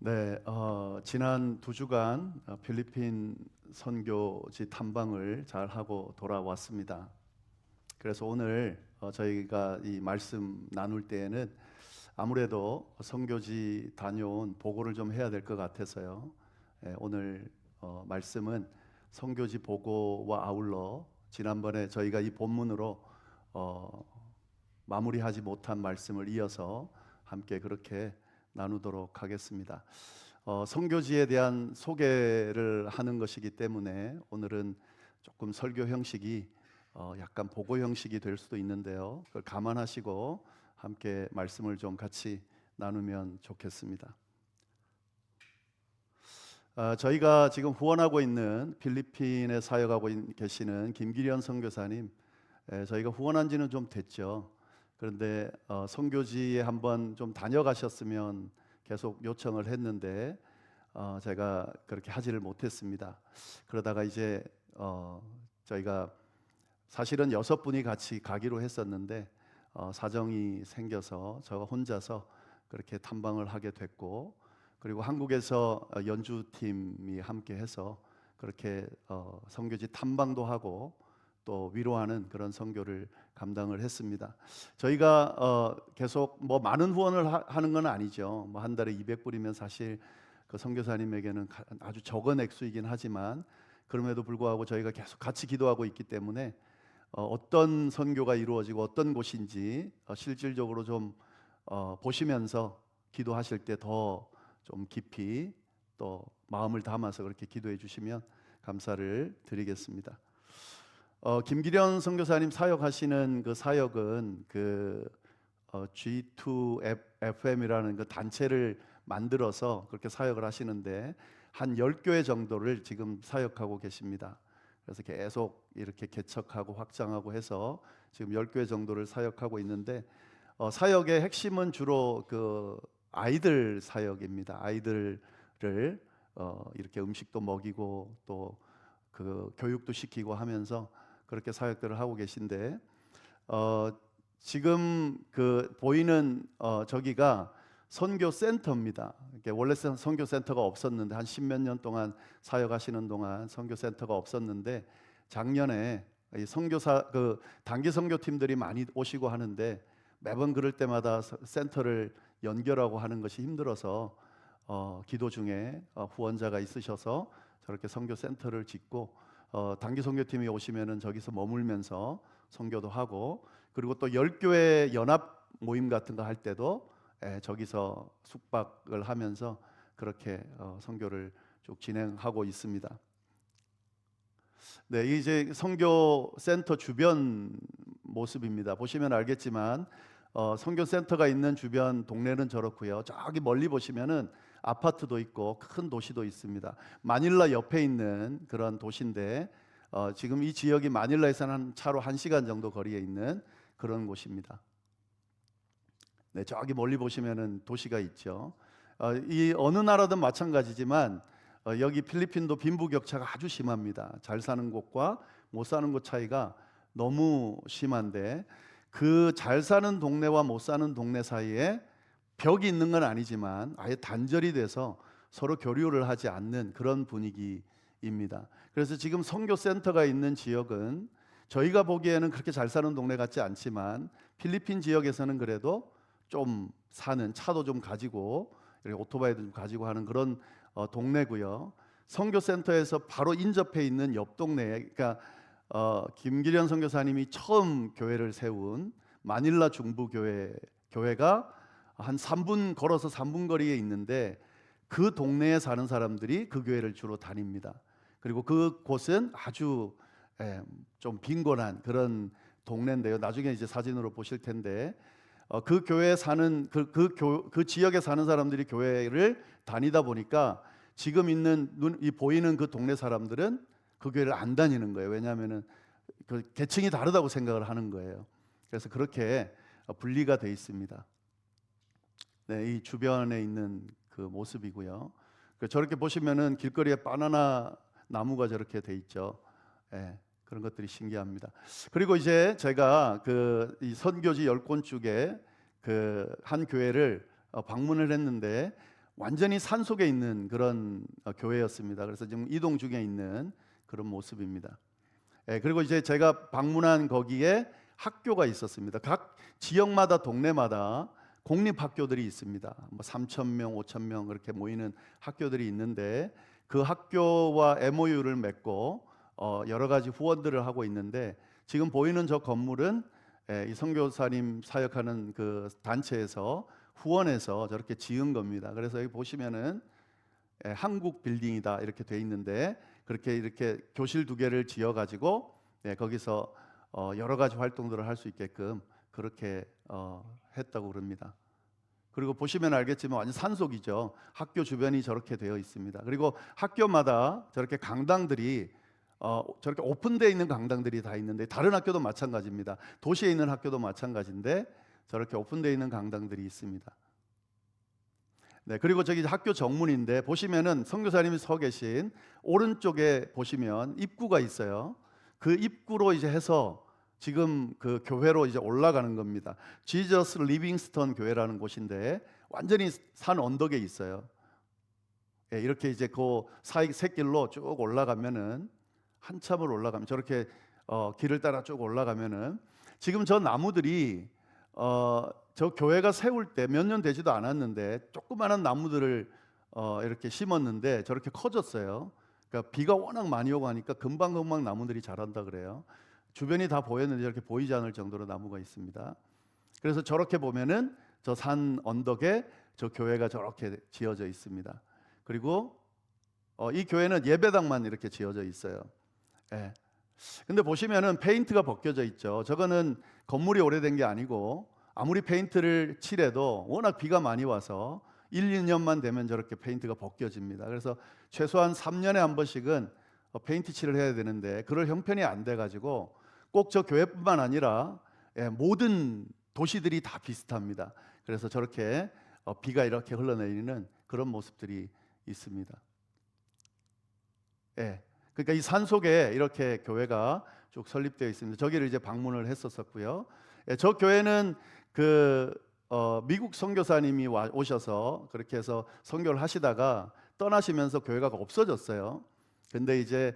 네, 지난 2주간 필리핀 선교지 탐방을 잘 하고 돌아왔습니다. 그래서 오늘 저희가 이 말씀 나눌 때에는 아무래도 선교지 다녀온 보고를 좀 해야 될 것 같아서요. 오늘 말씀은 선교지 보고와 아울러 지난번에 저희가 이 본문으로 어, 마무리하지 못한 말씀을 이어서 함께 그렇게 나누도록 하겠습니다. 선교지에 대한 소개를 하는 것이기 때문에 오늘은 조금 설교 형식이 약간 보고 형식이 될 수도 있는데요. 그걸 감안하시고 함께 말씀을 좀 같이 나누면 좋겠습니다. 저희가 지금 후원하고 있는 필리핀에 사역하고 계시는 김기련 선교사님, 저희가 후원한 지는 좀 됐죠. 그런데 선교지에 한번 좀 다녀가셨으면 계속 요청을 했는데 제가 그렇게 하지를 못했습니다. 그러다가 이제 저희가 사실은 6분이 같이 가기로 했었는데 사정이 생겨서 저 혼자서 그렇게 탐방을 하게 됐고, 그리고 한국에서 연주팀이 함께 해서 그렇게 선교지 탐방도 하고 또 위로하는 그런 선교를 감당을 했습니다. 저희가 계속 뭐 많은 후원을 하는 건 아니죠. 뭐 한 달에 200불이면 사실 그 선교사님에게는 아주 적은 액수이긴 하지만, 그럼에도 불구하고 저희가 계속 같이 기도하고 있기 때문에 어떤 선교가 이루어지고 어떤 곳인지 실질적으로 좀 보시면서 기도하실 때 더 좀 깊이 또 마음을 담아서 그렇게 기도해 주시면 감사를 드리겠습니다. 김기련 선교사님 사역하시는 그 사역은 G2FM이라는 그 단체를 만들어서 그렇게 사역을 하시는데 한 10교회 정도를 지금 사역하고 계십니다. 그래서 계속 이렇게 개척하고 확장하고 해서 지금 10교회 정도를 사역하고 있는데 사역의 핵심은 주로 그 아이들 사역입니다. 아이들을 이렇게 음식도 먹이고 또 그 교육도 시키고 하면서 그렇게 사역들을 하고 계신데 지금 그 보이는 저기가 선교 센터입니다. 원래 선교 센터가 없었는데 한 10몇 년 동안 사역하시는 동안 선교 센터가 없었는데 작년에 이 선교사 그 단기 선교팀들이 많이 오시고 하는데 매번 그럴 때마다 센터를 연결하고 하는 것이 힘들어서 기도 중에 후원자가 있으셔서 저렇게 선교 센터를 짓고 단기 선교팀이 오시면은 저기서 머물면서 선교도 하고, 그리고 또 10교회 연합 모임 같은 거 할 때도 저기서 숙박을 하면서 그렇게 선교를 쭉 진행하고 있습니다. 네, 이제 선교 센터 주변 모습입니다. 보시면 알겠지만 선교 센터가 있는 주변 동네는 저렇고요. 저기 멀리 보시면은 아파트도 있고 큰 도시도 있습니다. 마닐라 옆에 있는 그런 도시인데 지금 이 지역이 마닐라에서는 한 차로 1시간 정도 거리에 있는 그런 곳입니다. 네, 저기 멀리 보시면은 도시가 있죠. 이 어느 나라든 마찬가지지만 여기 필리핀도 빈부격차가 아주 심합니다. 잘 사는 곳과 못 사는 곳 차이가 너무 심한데 그 잘 사는 동네와 못 사는 동네 사이에 벽이 있는 건 아니지만 아예 단절이 돼서 서로 교류를 하지 않는 그런 분위기입니다. 그래서 지금 선교 센터가 있는 지역은 저희가 보기에는 그렇게 잘 사는 동네 같지 않지만 필리핀 지역에서는 그래도 좀 사는, 차도 좀 가지고 이렇게 오토바이도 좀 가지고 하는 그런 동네고요. 선교 센터에서 바로 인접해 있는 옆 동네에, 그러니까 김기련 선교사님이 처음 교회를 세운 마닐라 중부교회가 한 3분 걸어서 3분 거리에 있는데 그 동네에 사는 사람들이 그 교회를 주로 다닙니다. 그리고 그 곳은 아주 좀 빈곤한 그런 동네인데요. 나중에 이제 사진으로 보실 텐데 그 교회에 사는 그 지역에 사는 사람들이 교회를 다니다 보니까 지금 있는 이 보이는 그 동네 사람들은 그 교회를 안 다니는 거예요. 왜냐하면은 그 계층이 다르다고 생각을 하는 거예요. 그래서 그렇게 분리가 돼 있습니다. 네, 이 주변에 있는 그 모습이고요. 저렇게 보시면은 길거리에 바나나 나무가 저렇게 돼 있죠. 그런 것들이 신기합니다. 그리고 이제 제가 이 선교지 10권 쪽에 그 한 교회를 방문을 했는데 완전히 산 속에 있는 그런 교회였습니다. 그래서 지금 이동 중에 있는 그런 모습입니다. 그리고 이제 제가 방문한 거기에 학교가 있었습니다. 각 지역마다 동네마다 공립학교들이 있습니다. 뭐 3,000명, 5,000명 그렇게 모이는 학교들이 있는데 그 학교와 MOU를 맺고 여러 가지 후원들을 하고 있는데 지금 보이는 저 건물은 이 선교사님 사역하는 그 단체에서 후원해서 저렇게 지은 겁니다. 그래서 여기 보시면은 한국 빌딩이다 이렇게 돼 있는데 그렇게 이렇게 교실 2개를 지어 가지고 거기서 여러 가지 활동들을 할 수 있게끔 그렇게 했다고 그럽니다. 그리고 보시면 알겠지만 완전 산속이죠. 학교 주변이 저렇게 되어 있습니다. 그리고 학교마다 저렇게 강당들이 저렇게 오픈되어 있는 강당들이 다 있는데 다른 학교도 마찬가지입니다. 도시에 있는 학교도 마찬가지인데 저렇게 오픈되어 있는 강당들이 있습니다. 네, 그리고 저기 학교 정문인데 보시면은 선교사님이 서 계신 오른쪽에 보시면 입구가 있어요. 그 입구로 이제 해서 지금 그 교회로 이제 올라가는 겁니다. 지저스 리빙스턴 교회라는 곳인데 완전히 산 언덕에 있어요. 이렇게 이제 그 사이 샛길로 쭉 올라가면은 한참을 올라가면 저렇게 길을 따라 쭉 올라가면은 지금 저 나무들이 저 교회가 세울 때 몇 년 되지도 않았는데 조그마한 나무들을 이렇게 심었는데 저렇게 커졌어요. 그러니까 비가 워낙 많이 오고 하니까 금방금방 나무들이 자란다 그래요. 주변이 다 보였는데 이렇게 보이지 않을 정도로 나무가 있습니다. 그래서 저렇게 보면은 저 산 언덕에 저 교회가 저렇게 지어져 있습니다. 그리고 이 교회는 예배당만 이렇게 지어져 있어요. 예. 근데 보시면은 페인트가 벗겨져 있죠. 저거는 건물이 오래된 게 아니고 아무리 페인트를 칠해도 워낙 비가 많이 와서 1, 2년만 되면 저렇게 페인트가 벗겨집니다. 그래서 최소한 3년에 한 번씩은 페인트 칠을 해야 되는데 그럴 형편이 안 돼 가지고 꼭 저 교회뿐만 아니라 모든 도시들이 다 비슷합니다. 그래서 저렇게 비가 이렇게 흘러내리는 그런 모습들이 있습니다. 그러니까 이 산 속에 이렇게 교회가 쭉 설립되어 있습니다. 저기를 이제 방문을 했었고요. 저 교회는 그 미국 선교사님이 오셔서 그렇게 해서 선교를 하시다가 떠나시면서 교회가 없어졌어요. 근데 이제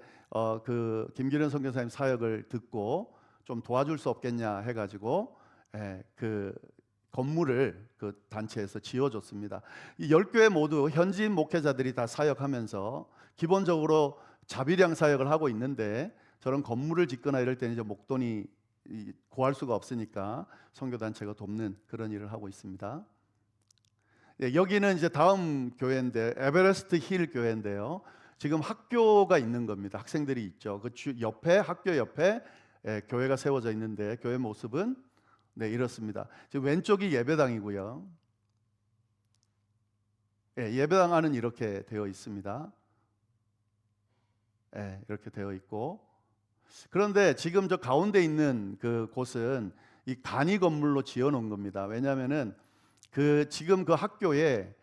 그 김기련 선교사님 사역을 듣고 좀 도와줄 수 없겠냐 해가지고 그 건물을 그 단체에서 지어줬습니다. 이 10교회 모두 현지인 목회자들이 다 사역하면서 기본적으로 자비량 사역을 하고 있는데 저런 건물을 짓거나 이럴 때는 이제 목돈이 구할 수가 없으니까 선교단체가 돕는 그런 일을 하고 있습니다. 여기는 이제 다음 교회인데 에베레스트 힐 교회인데요. 지금 학교가 있는 겁니다. 학생들이 있죠. 그 옆에 학교 옆에 교회가 세워져 있는데 교회 모습은 이렇습니다. 지금 왼쪽이 예배당이고요. 예배당 안은 이렇게 되어 있습니다. 이렇게 되어 있고 그런데 지금 저 가운데 있는 그 곳은 이 간이 건물로 지어 놓은 겁니다. 왜냐하면은 그 지금 그 학교에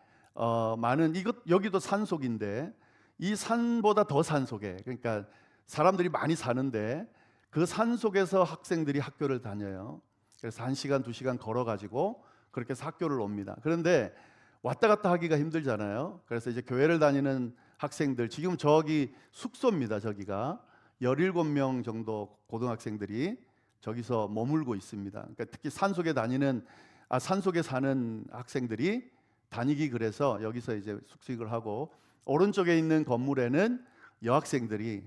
많은 여기도 산속인데 이 산보다 더 산속에 그러니까 사람들이 많이 사는데 그 산속에서 학생들이 학교를 다녀요. 그래서 1시간, 2시간 걸어 가지고 그렇게 해서 학교를 옵니다. 그런데 왔다 갔다 하기가 힘들잖아요. 그래서 이제 교회를 다니는 학생들 지금 저기 숙소입니다. 저기가 17명 정도 고등학생들이 저기서 머물고 있습니다. 그러니까 특히 산속에 사는 학생들이 다니기 그래서 여기서 이제 숙식을 하고 오른쪽에 있는 건물에는 여학생들이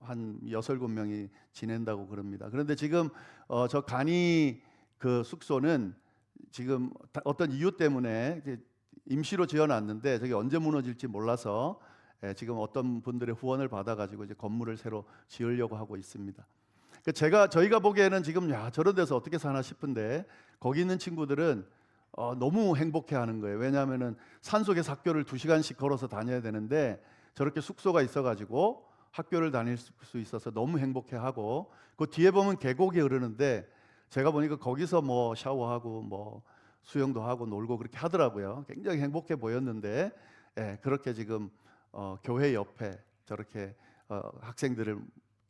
한 6, 7명이 지낸다고 그럽니다. 그런데 지금 저 간이 그 숙소는 지금 어떤 이유 때문에 임시로 지어놨는데 저게 언제 무너질지 몰라서 지금 어떤 분들의 후원을 받아가지고 이제 건물을 새로 지으려고 하고 있습니다. 저희가 보기에는 지금 저런 데서 어떻게 사나 싶은데 거기 있는 친구들은 너무 행복해하는 거예요. 왜냐하면은 산속에서 학교를 2시간씩 걸어서 다녀야 되는데 저렇게 숙소가 있어가지고 학교를 다닐 수 있어서 너무 행복해하고 그 뒤에 보면 계곡이 흐르는데 제가 보니까 거기서 뭐 샤워하고 뭐 수영도 하고 놀고 그렇게 하더라고요. 굉장히 행복해 보였는데 그렇게 지금 교회 옆에 저렇게 학생들을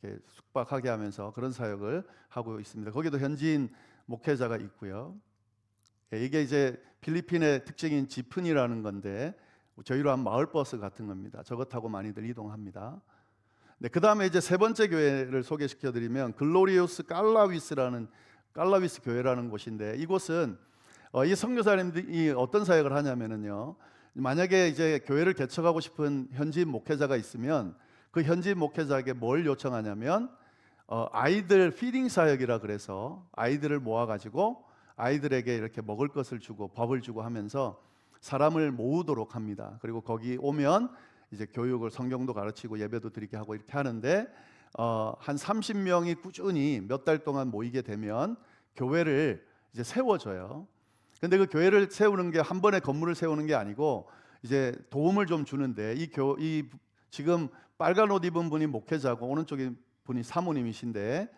이렇게 숙박하게 하면서 그런 사역을 하고 있습니다. 거기도 현지인 목회자가 있고요. 이게 이제 필리핀의 특징인 지프니라는 건데 저희로 한 마을버스 같은 겁니다. 저것 타고 많이들 이동합니다. 네, 그 다음에 이제 세 번째 교회를 소개시켜드리면 글로리우스 깔라위스 교회라는 곳인데 이곳은 이 선교사님들이 어떤 사역을 하냐면요, 만약에 이제 교회를 개척하고 싶은 현지인 목회자가 있으면 그 현지인 목회자에게 뭘 요청하냐면 아이들 피딩 사역이라 그래서 아이들을 모아가지고 아이들에게 이렇게 먹을 것을 주고 밥을 주고 하면서 사람을 모으도록 합니다. 그리고 거기 오면 이제 교육을 성경도 가르치고 예배도 드리게 하고 이렇게 하는데 한 30명이 꾸준히 몇 달 동안 모이게 되면 교회를 이제 세워줘요. 근데 그 교회를 세우는 게 한 번에 건물을 세우는 게 아니고 이제 도움을 좀 주는데 이 지금 빨간 옷 입은 분이 목회자고 오른쪽에 분이 사모님이신데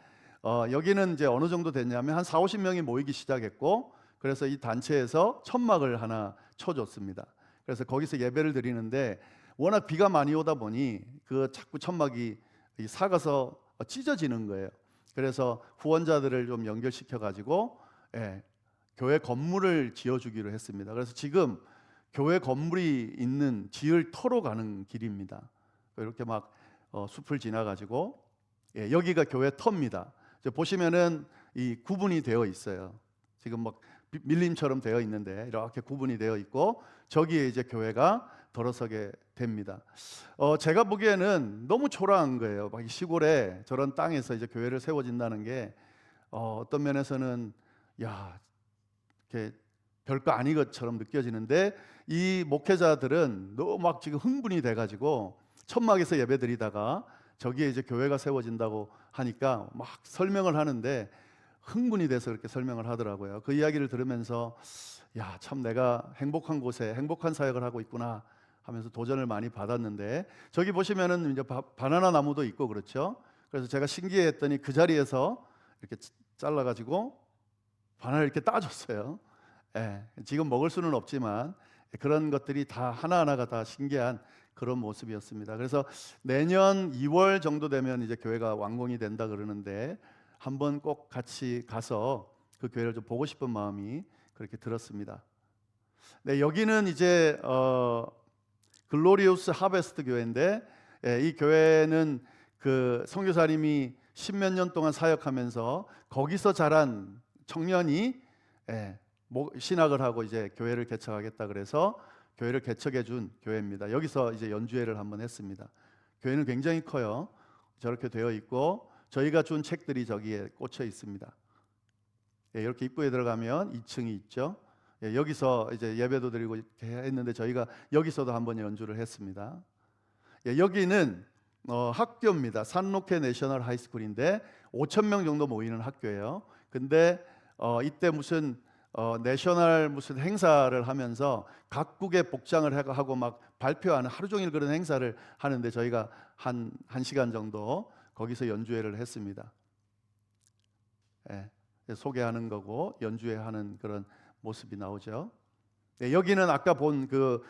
여기는 이제 어느 정도 됐냐면 한 40-50명이 모이기 시작했고 그래서 이 단체에서 천막을 하나 쳐줬습니다. 그래서 거기서 예배를 드리는데 워낙 비가 많이 오다 보니 그 자꾸 천막이 사가서 찢어지는 거예요. 그래서 후원자들을 좀 연결시켜 가지고 교회 건물을 지어주기로 했습니다. 그래서 지금 교회 건물이 있는 지을 터로 가는 길입니다. 이렇게 막 숲을 지나가지고 여기가 교회 터입니다. 보시면은 이 구분이 되어 있어요. 지금 막 밀림처럼 되어 있는데 이렇게 구분이 되어 있고 저기에 이제 교회가 들어서게 됩니다. 제가 보기에는 너무 초라한 거예요. 막 이 시골에 저런 땅에서 이제 교회를 세워진다는 게 어떤 면에서는 야, 이렇게 별거 아닌 것처럼 느껴지는데 이 목회자들은 너무 막 지금 흥분이 돼가지고 천막에서 예배드리다가 저기에 이제 교회가 세워진다고 하니까 막 설명을 하는데 흥분이 돼서 그렇게 설명을 하더라고요. 그 이야기를 들으면서 야, 참 내가 행복한 곳에 행복한 사역을 하고 있구나 하면서 도전을 많이 받았는데 저기 보시면은 이제 바나나 나무도 있고 그렇죠. 그래서 제가 신기했더니 그 자리에서 이렇게 잘라가지고 바나나를 이렇게 따줬어요. 지금 먹을 수는 없지만 그런 것들이 다 하나하나가 다 신기한 그런 모습이었습니다. 그래서 내년 2월 정도 되면 이제 교회가 완공이 된다 그러는데 한번 꼭 같이 가서 그 교회를 좀 보고 싶은 마음이 그렇게 들었습니다. 네, 여기는 이제 글로리우스 하베스트 교회인데 이 교회는 그 선교사님이 10몇 년 동안 사역하면서 거기서 자란 청년이 신학을 하고 이제 교회를 개척하겠다 그래서 교회를 개척해 준 교회입니다. 여기서 이제 연주회를 한번 했습니다. 교회는 굉장히 커요. 저렇게 되어 있고 저희가 준 책들이 저기에 꽂혀 있습니다. 이렇게 입구에 들어가면 2층이 있죠. 여기서 이제 예배도 드리고 이렇게 했는데 저희가 여기서도 한번 연주를 했습니다. 여기는 학교입니다. 산로케 내셔널 하이스쿨인데 5,000명 정도 모이는 학교예요. 근데 이때 무슨 내셔널 무슨 행사를 하면서 각국의 복장을 하고 막 발표하는 하루 종일 그런 행사를 하는데 저희가 한 시간 정도 거기서 연주회를 했습니다. 소개하는 거고 연주회하는 그런 모습이 나오죠. 여기는 아까 본 그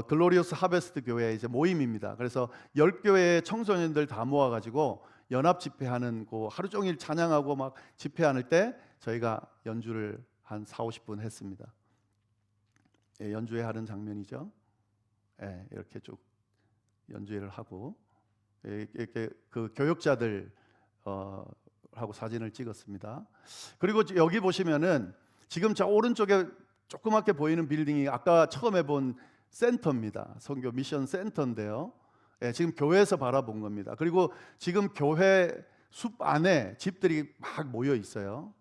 글로리우스 하베스트 교회 이제 모임입니다. 그래서 10교회의 청소년들 다 모아가지고 연합 집회하는 그 하루 종일 찬양하고 막 집회하는 때 저희가 연주를 한 40-50분 했습니다. 연주회 하는 장면이죠. 이렇게 쭉 연주회를 하고 이렇게 그 교역자들 하고 사진을 찍었습니다. 그리고 여기 보시면은 지금 저 오른쪽에 조그맣게 보이는 빌딩이 아까 처음에 본 센터입니다. 선교 미션 센터인데요. 지금 교회에서 바라본 겁니다. 그리고 지금 교회 숲 안에 집들이 막 모여 있어요.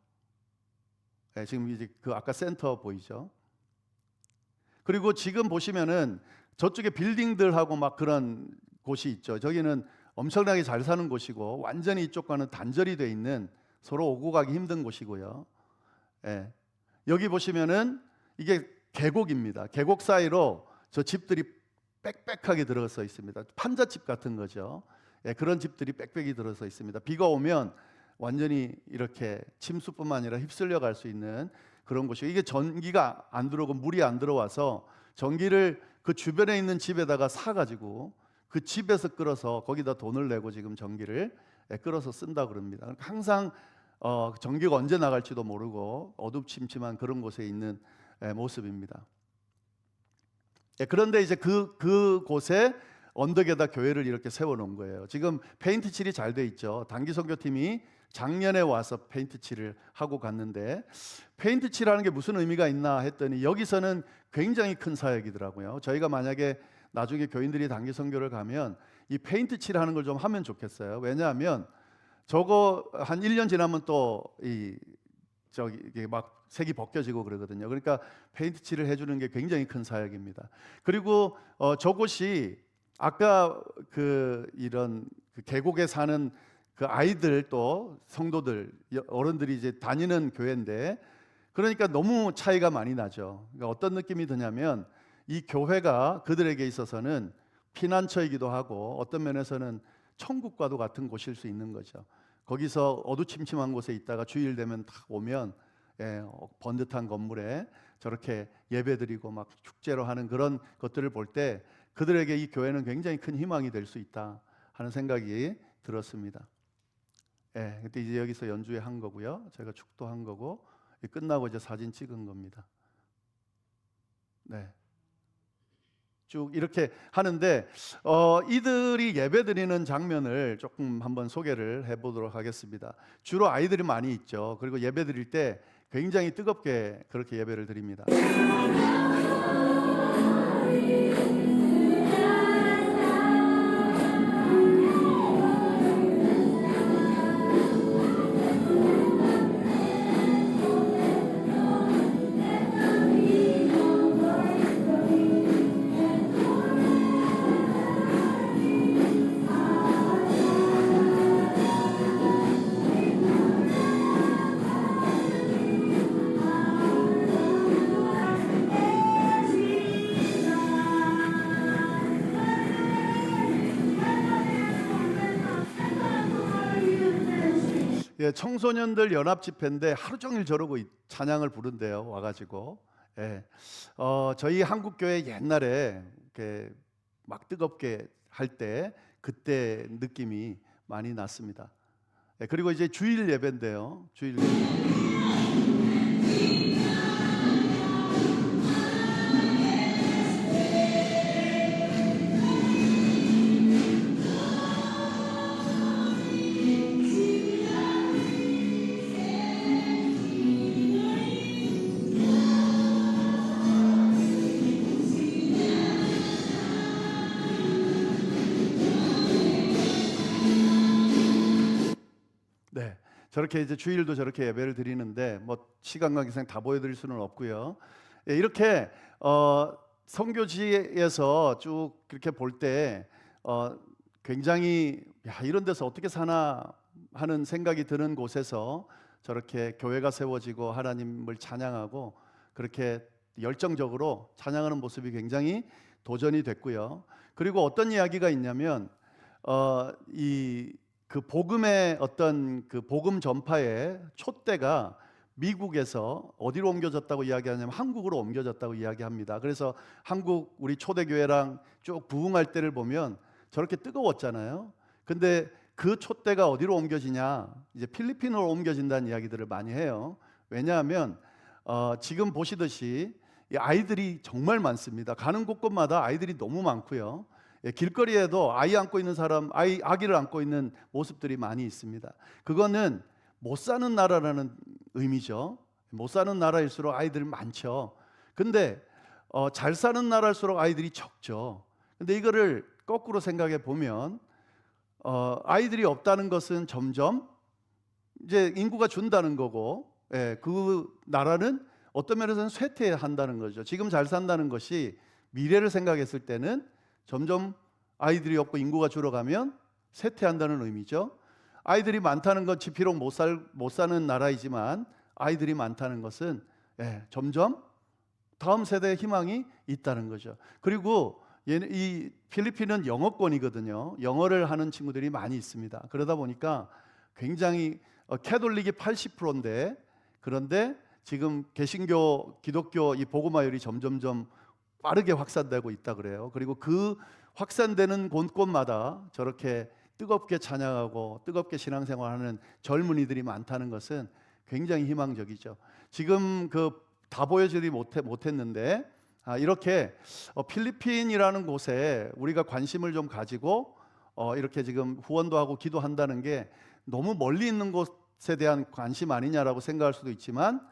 지금 이제 그 아까 센터 보이죠? 그리고 지금 보시면은 저쪽에 빌딩들하고 막 그런 곳이 있죠. 저기는 엄청나게 잘 사는 곳이고 완전히 이쪽과는 단절이 돼 있는 서로 오고 가기 힘든 곳이고요. 여기 보시면은 이게 계곡입니다. 계곡 사이로 저 집들이 빽빽하게 들어서 있습니다. 판잣집 같은 거죠. 그런 집들이 빽빽이 들어서 있습니다. 비가 오면 완전히 이렇게 침수뿐만 아니라 휩쓸려 갈 수 있는 그런 곳이고 이게 전기가 안 들어오고 물이 안 들어와서 전기를 그 주변에 있는 집에다가 사가지고 그 집에서 끌어서 거기다 돈을 내고 지금 전기를 끌어서 쓴다 그럽니다. 항상 전기가 언제 나갈지도 모르고 어둡침침한 그런 곳에 있는 모습입니다. 그런데 이제 그곳에 언덕에다 교회를 이렇게 세워놓은 거예요. 지금 페인트 칠이 잘 돼 있죠. 단기 선교팀이 작년에 와서 페인트 칠을 하고 갔는데, 페인트 칠하는 게 무슨 의미가 있나 했더니 여기서는 굉장히 큰 사역이더라고요. 저희가 만약에 나중에 교인들이 단기 선교를 가면 이 페인트 칠하는 걸 좀 하면 좋겠어요. 왜냐하면 저거 한 1년 지나면 또 이게 막 색이 벗겨지고 그러거든요. 그러니까 페인트 칠을 해주는 게 굉장히 큰 사역입니다. 그리고 저곳이 아까 이런 계곡에 사는 그 아이들, 또 성도들, 어른들이 이제 다니는 교회인데, 그러니까 너무 차이가 많이 나죠. 그러니까 어떤 느낌이 드냐면 이 교회가 그들에게 있어서는 피난처이기도 하고 어떤 면에서는 천국과도 같은 곳일 수 있는 거죠. 거기서 어두침침한 곳에 있다가 주일 되면 딱 오면 번듯한 건물에 저렇게 예배드리고 막 축제로 하는 그런 것들을 볼 때 그들에게 이 교회는 굉장히 큰 희망이 될 수 있다 하는 생각이 들었습니다. 그때 이제 여기서 연주회 한 거고요. 제가 축도한 거고, 끝나고 이제 사진 찍은 겁니다. 쭉 이렇게 하는데 이들이 예배드리는 장면을 조금 한번 소개를 해보도록 하겠습니다. 주로 아이들이 많이 있죠. 그리고 예배드릴 때 굉장히 뜨겁게 그렇게 예배를 드립니다. 청소년들 연합 집회인데 하루 종일 저러고 찬양을 부른대요. 와가지고 저희 한국 교회 옛날에 이렇게 막 뜨겁게 할 때 그때 느낌이 많이 났습니다. 그리고 이제 주일 예배인데요. 주일 예배. 저렇게 이제 주일도 저렇게 예배를 드리는데 뭐 시간 관계상 다 보여드릴 수는 없고요. 이렇게 선교지에서 쭉 그렇게 볼 때 굉장히 이런 데서 어떻게 사나 하는 생각이 드는 곳에서 저렇게 교회가 세워지고 하나님을 찬양하고 그렇게 열정적으로 찬양하는 모습이 굉장히 도전이 됐고요. 그리고 어떤 이야기가 있냐면 그 복음의 어떤 그 복음 전파의 촛대가 미국에서 어디로 옮겨졌다고 이야기하냐면 한국으로 옮겨졌다고 이야기합니다. 그래서 한국 우리 초대교회랑 쭉 부흥할 때를 보면 저렇게 뜨거웠잖아요. 근데 그 촛대가 어디로 옮겨지냐, 이제 필리핀으로 옮겨진다는 이야기들을 많이 해요. 왜냐하면 지금 보시듯이 이 아이들이 정말 많습니다. 가는 곳곳마다 아이들이 너무 많고요. 길거리에도 아이 안고 있는 사람, 아기를 안고 있는 모습들이 많이 있습니다. 그거는 못 사는 나라라는 의미죠. 못 사는 나라일수록 아이들이 많죠. 근데 잘 사는 나라일수록 아이들이 적죠. 근데 이거를 거꾸로 생각해 보면 아이들이 없다는 것은 점점 이제 인구가 준다는 거고, 그 나라는 어떤 면에서는 쇠퇴한다는 거죠. 지금 잘 산다는 것이 미래를 생각했을 때는 점점 아이들이 없고 인구가 줄어가면 쇠퇴한다는 의미죠. 아이들이 많다는 것이 비록 못 사는 나라이지만 아이들이 많다는 것은 점점 다음 세대의 희망이 있다는 거죠. 그리고 이 필리핀은 영어권이거든요. 영어를 하는 친구들이 많이 있습니다. 그러다 보니까 굉장히 캐톨릭이 80%인데, 그런데 지금 개신교, 기독교 이 복음화율이 점점점 빠르게 확산되고 있다 그래요. 그리고 그 확산되는 곳곳마다 저렇게 뜨겁게 찬양하고 뜨겁게 신앙생활하는 젊은이들이 많다는 것은 굉장히 희망적이죠. 지금 그 다 보여주지 못했는데 이렇게 필리핀이라는 곳에 우리가 관심을 좀 가지고 이렇게 지금 후원도 하고 기도한다는 게 너무 멀리 있는 곳에 대한 관심 아니냐라고 생각할 수도 있지만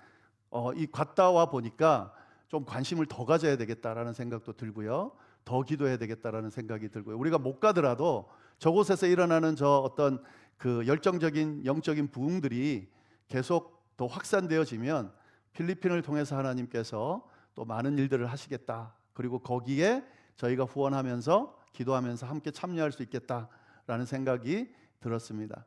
이 갔다 와 보니까 좀 관심을 더 가져야 되겠다라는 생각도 들고요. 더 기도해야 되겠다라는 생각이 들고요. 우리가 못 가더라도 저곳에서 일어나는 저 어떤 그 열정적인 영적인 부흥들이 계속 더 확산되어지면 필리핀을 통해서 하나님께서 또 많은 일들을 하시겠다. 그리고 거기에 저희가 후원하면서 기도하면서 함께 참여할 수 있겠다라는 생각이 들었습니다.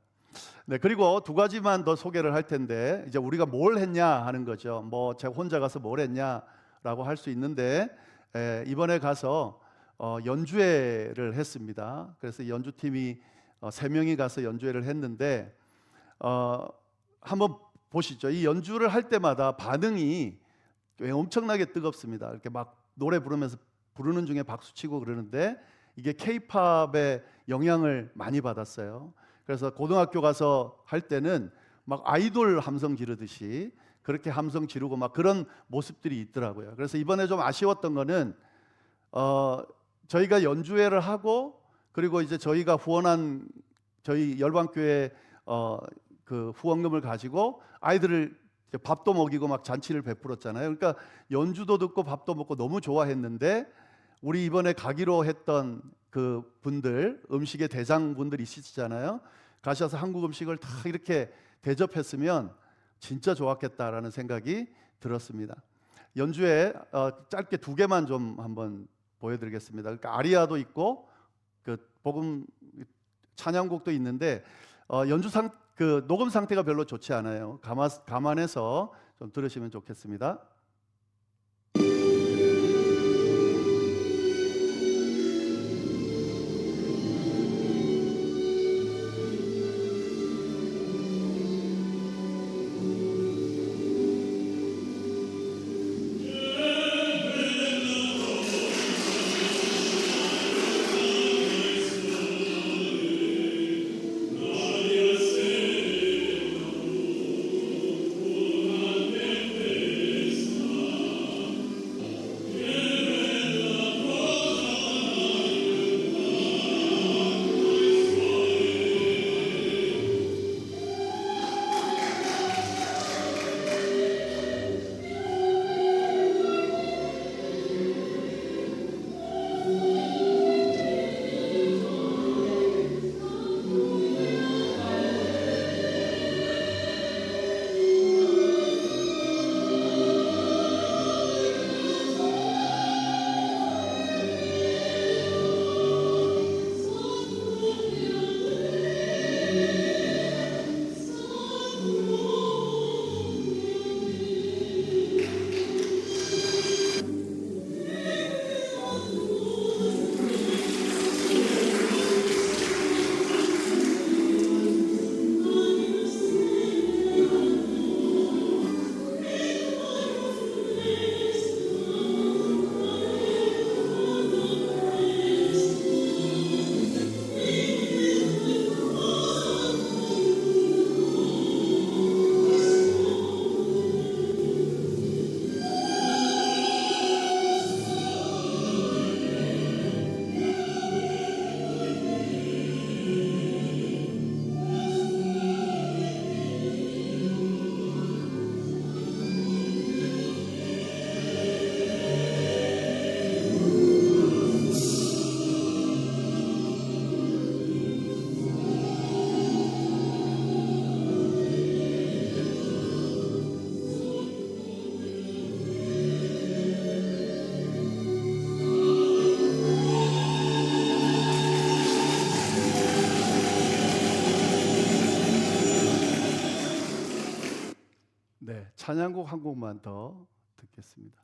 네, 그리고 두 가지만 더 소개를 할 텐데 이제 우리가 뭘 했냐 하는 거죠. 뭐 제가 혼자 가서 뭘 했냐라고 할 수 있는데 이번에 가서 연주회를 했습니다. 그래서 연주팀이 3명이 가서 연주회를 했는데 한번 보시죠. 이 연주를 할 때마다 반응이 엄청나게 뜨겁습니다. 이렇게 막 노래 부르면서 부르는 중에 박수치고 그러는데 이게 K-팝의 영향을 많이 받았어요. 그래서 고등학교 가서 할 때는 막 아이돌 함성 지르듯이 그렇게 함성 지르고 막 그런 모습들이 있더라고요. 그래서 이번에 좀 아쉬웠던 거는 저희가 연주회를 하고 그리고 이제 저희가 후원한 저희 열방교회 그 후원금을 가지고 아이들을 밥도 먹이고 막 잔치를 베풀었잖아요. 그러니까 연주도 듣고 밥도 먹고 너무 좋아했는데 우리 이번에 가기로 했던 그 분들 음식의 대장분들 있으시잖아요. 가셔서 한국 음식을 다 이렇게 대접했으면 진짜 좋았겠다라는 생각이 들었습니다. 연주에 짧게 2개만 좀 한번 보여드리겠습니다. 그러니까 아리아도 있고 그 복음 찬양곡도 있는데 그 녹음 상태가 별로 좋지 않아요. 감안해서 좀 들으시면 좋겠습니다. 네, 찬양곡 한 곡만 더 듣겠습니다.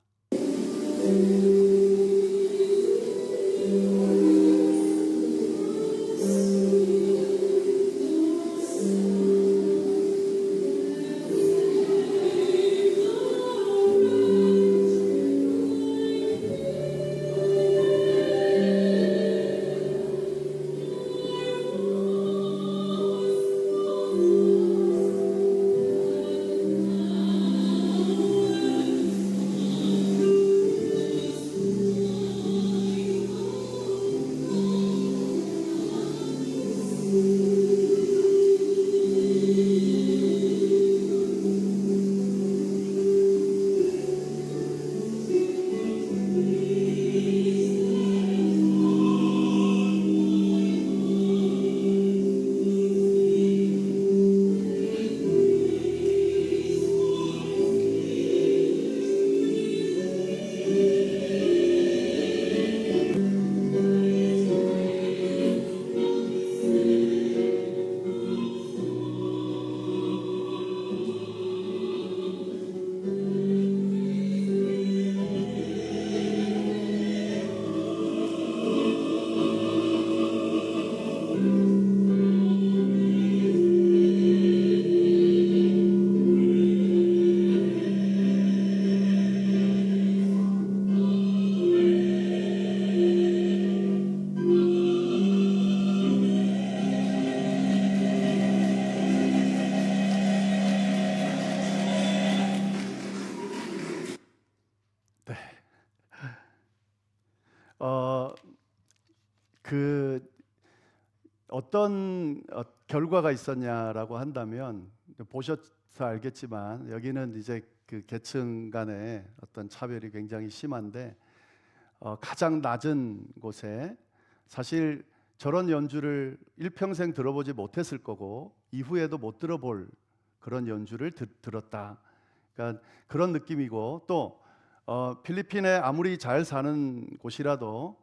어, 그 어떤 결과가 있었냐라고 한다면 보셔서 알겠지만 여기는 이제 그 계층 간의 어떤 차별이 굉장히 심한데 가장 낮은 곳에 사실 저런 연주를 일평생 들어보지 못했을 거고 이후에도 못 들어볼 그런 연주를 들었다. 그러니까 그런 느낌이고 또 필리핀에 아무리 잘 사는 곳이라도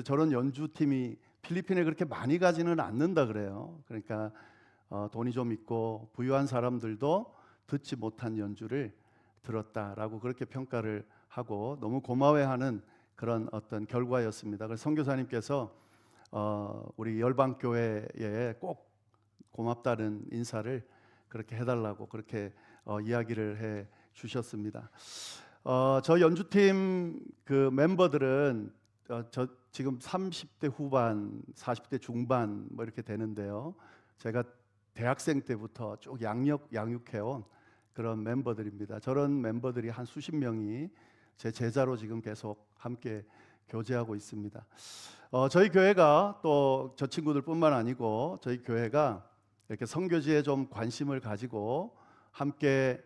저런 연주팀이 필리핀에 그렇게 많이 가지는 않는다 그래요. 그러니까 돈이 좀 있고 부유한 사람들도 듣지 못한 연주를 들었다라고 그렇게 평가를 하고 너무 고마워하는 그런 어떤 결과였습니다. 그래서 선교사님께서 우리 열방교회에 꼭 고맙다는 인사를 그렇게 해달라고 그렇게 이야기를 해 주셨습니다. 저 연주팀 그 멤버들은 저 지금 30대 후반, 40대 중반 뭐 이렇게 되는데요. 제가 대학생 때부터 쭉 양육해온 그런 멤버들입니다. 저런 멤버들이 한 수십 명이 제 제자로 지금 계속 함께 교제하고 있습니다. 저희 교회가 또 저 친구들뿐만 아니고 저희 교회가 이렇게 선교지에 좀 관심을 가지고 함께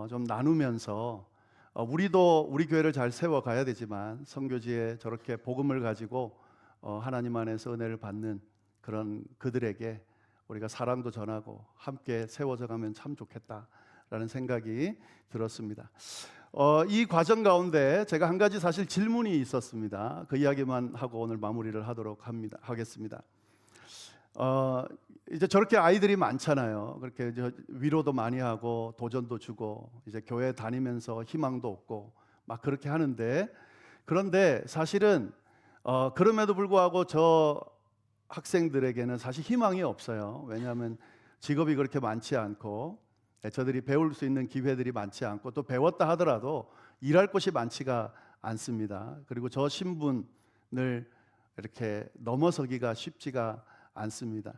좀 나누면서 우리도 우리 교회를 잘 세워가야 되지만 선교지에 저렇게 복음을 가지고 하나님 안에서 은혜를 받는 그런 그들에게 우리가 사랑도 전하고 함께 세워져 가면 참 좋겠다라는 생각이 들었습니다. 이 과정 가운데 제가 한 가지 사실 질문이 있었습니다. 그 이야기만 하고 오늘 마무리를 하겠습니다. 이제 저렇게 아이들이 많잖아요. 그렇게 위로도 많이 하고 도전도 주고 이제 교회 다니면서 희망도 얻고 막 그렇게 하는데 그런데 사실은 그럼에도 불구하고 저 학생들에게는 사실 희망이 없어요. 왜냐하면 직업이 그렇게 많지 않고 저들이 배울 수 있는 기회들이 많지 않고 또 배웠다 하더라도 일할 곳이 많지가 않습니다. 그리고 저 신분을 이렇게 넘어서기가 쉽지가 않습니다.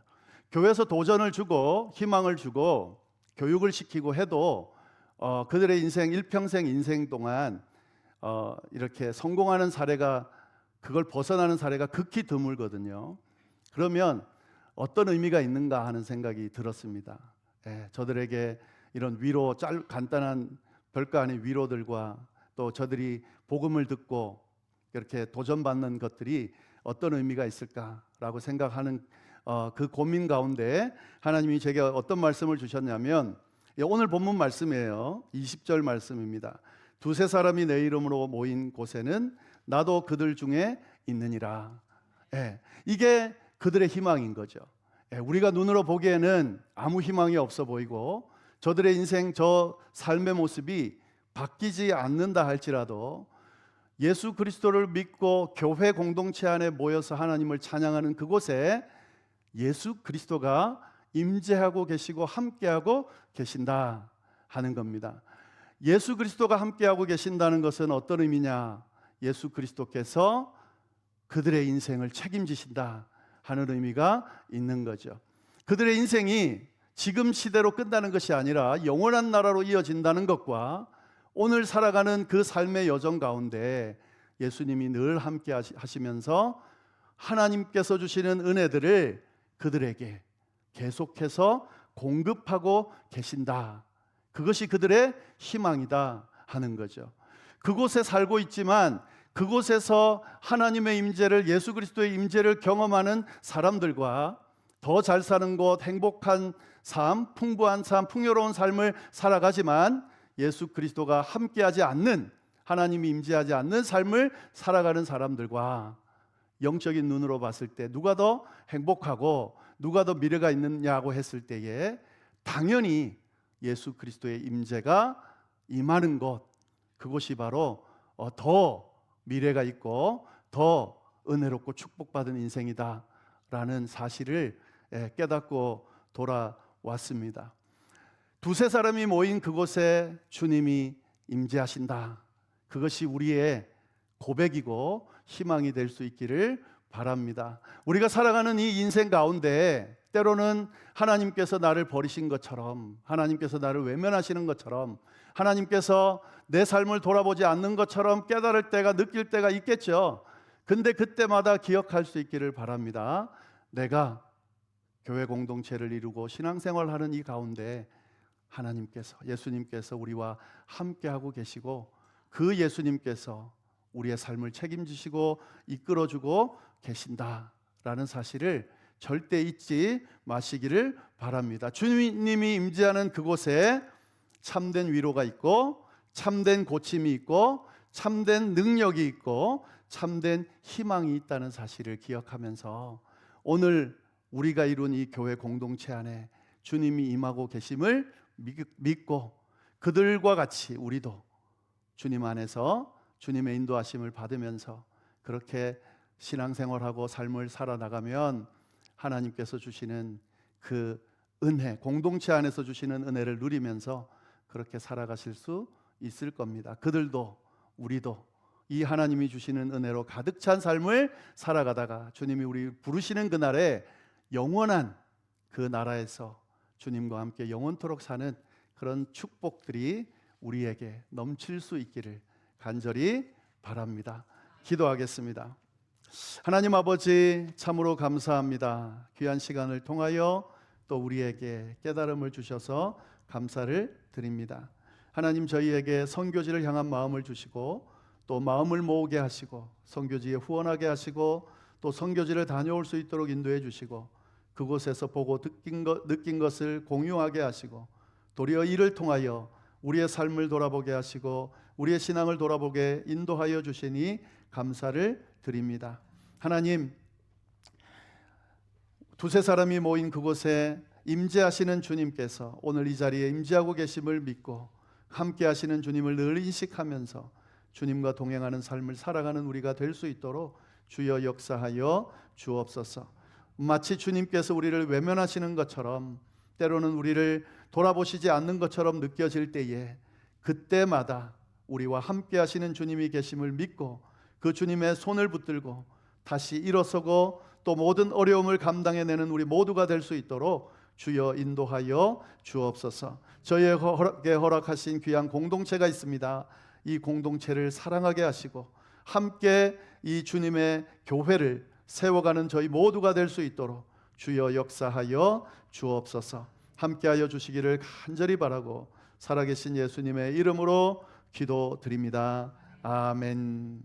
교회에서 도전을 주고 희망을 주고 교육을 시키고 해도 그들의 인생 일평생 인생 동안 이렇게 성공하는 사례가 그걸 벗어나는 사례가 극히 드물거든요. 그러면 어떤 의미가 있는가 하는 생각이 들었습니다. 저들에게 이런 위로 간단한 별거 아닌 위로들과 또 저들이 복음을 듣고 이렇게 도전받는 것들이 어떤 의미가 있을까라고 생각하는 그 고민 가운데 하나님이 제게 어떤 말씀을 주셨냐면 오늘 본문 말씀이에요. 20절 말씀입니다. 두세 사람이 내 이름으로 모인 곳에는 나도 그들 중에 있느니라. 이게 그들의 희망인 거죠. 우리가 눈으로 보기에는 아무 희망이 없어 보이고 저들의 인생 저 삶의 모습이 바뀌지 않는다 할지라도 예수 그리스도를 믿고 교회 공동체 안에 모여서 하나님을 찬양하는 그곳에 예수 그리스도가 임재하고 계시고 함께하고 계신다 하는 겁니다. 예수 그리스도가 함께하고 계신다는 것은 어떤 의미냐? 예수 그리스도께서 그들의 인생을 책임지신다 하는 의미가 있는 거죠. 그들의 인생이 지금 시대로 끝나는 것이 아니라 영원한 나라로 이어진다는 것과 오늘 살아가는 그 삶의 여정 가운데 예수님이 늘 함께 하시면서 하나님께서 주시는 은혜들을 그들에게 계속해서 공급하고 계신다. 그것이 그들의 희망이다 하는 거죠. 그곳에 살고 있지만 그곳에서 하나님의 임재를 예수 그리스도의 임재를 경험하는 사람들과 더 잘 사는 곳, 행복한 삶, 풍부한 삶, 풍요로운 삶을 살아가지만 예수 그리스도가 함께하지 않는 하나님이 임재하지 않는 삶을 살아가는 사람들과 영적인 눈으로 봤을 때 누가 더 행복하고 누가 더 미래가 있느냐고 했을 때에 당연히 예수 그리스도의 임재가 임하는 곳, 그곳이 바로 더 미래가 있고 더 은혜롭고 축복받은 인생이다라는 사실을 깨닫고 돌아왔습니다. 두세 사람이 모인 그곳에 주님이 임재하신다. 그것이 우리의 고백이고 희망이 될 수 있기를 바랍니다. 우리가 살아가는 이 인생 가운데 때로는 하나님께서 나를 버리신 것처럼, 하나님께서 나를 외면하시는 것처럼, 하나님께서 내 삶을 돌아보지 않는 것처럼 깨달을 때가, 느낄 때가 있겠죠. 근데 그때마다 기억할 수 있기를 바랍니다. 내가 교회 공동체를 이루고 신앙생활하는 이 가운데 하나님께서, 예수님께서 우리와 함께하고 계시고 그 예수님께서 우리의 삶을 책임지시고 이끌어주고 계신다라는 사실을 절대 잊지 마시기를 바랍니다. 주님이 임재하는 그곳에 참된 위로가 있고 참된 고침이 있고 참된 능력이 있고 참된 희망이 있다는 사실을 기억하면서 오늘 우리가 이룬 이 교회 공동체 안에 주님이 임하고 계심을 믿고 그들과 같이 우리도 주님 안에서 주님의 인도하심을 받으면서 그렇게 신앙생활하고 삶을 살아나가면 하나님께서 주시는 그 은혜, 공동체 안에서 주시는 은혜를 누리면서 그렇게 살아가실 수 있을 겁니다. 그들도 우리도 이 하나님이 주시는 은혜로 가득 찬 삶을 살아가다가 주님이 우리 부르시는 그날에 영원한 그 나라에서 주님과 함께 영원토록 사는 그런 축복들이 우리에게 넘칠 수 있기를 간절히 바랍니다. 기도하겠습니다. 하나님 아버지, 참으로 감사합니다. 귀한 시간을 통하여 또 우리에게 깨달음을 주셔서 감사를 드립니다. 하나님, 저희에게 선교지를 향한 마음을 주시고 또 마음을 모으게 하시고 선교지에 후원하게 하시고 또 선교지를 다녀올 수 있도록 인도해 주시고 그곳에서 보고 느낀 것을 공유하게 하시고 도리어 이를 통하여 우리의 삶을 돌아보게 하시고 우리의 신앙을 돌아보게 인도하여 주시니 감사를 드립니다. 하나님, 두세 사람이 모인 그곳에 임재하시는 주님께서 오늘 이 자리에 임재하고 계심을 믿고 함께 하시는 주님을 늘 인식하면서 주님과 동행하는 삶을 살아가는 우리가 될 수 있도록 주여 역사하여 주옵소서. 마치 주님께서 우리를 외면하시는 것처럼 때로는 우리를 돌아보시지 않는 것처럼 느껴질 때에 그때마다 우리와 함께 하시는 주님이 계심을 믿고 그 주님의 손을 붙들고 다시 일어서고 또 모든 어려움을 감당해내는 우리 모두가 될 수 있도록 주여 인도하여 주옵소서. 저희에게 허락하신 귀한 공동체가 있습니다. 이 공동체를 사랑하게 하시고 함께 이 주님의 교회를 세워가는 저희 모두가 될 수 있도록 주여 역사하여 주옵소서. 함께하여 주시기를 간절히 바라고 살아계신 예수님의 이름으로 기도드립니다. 아멘.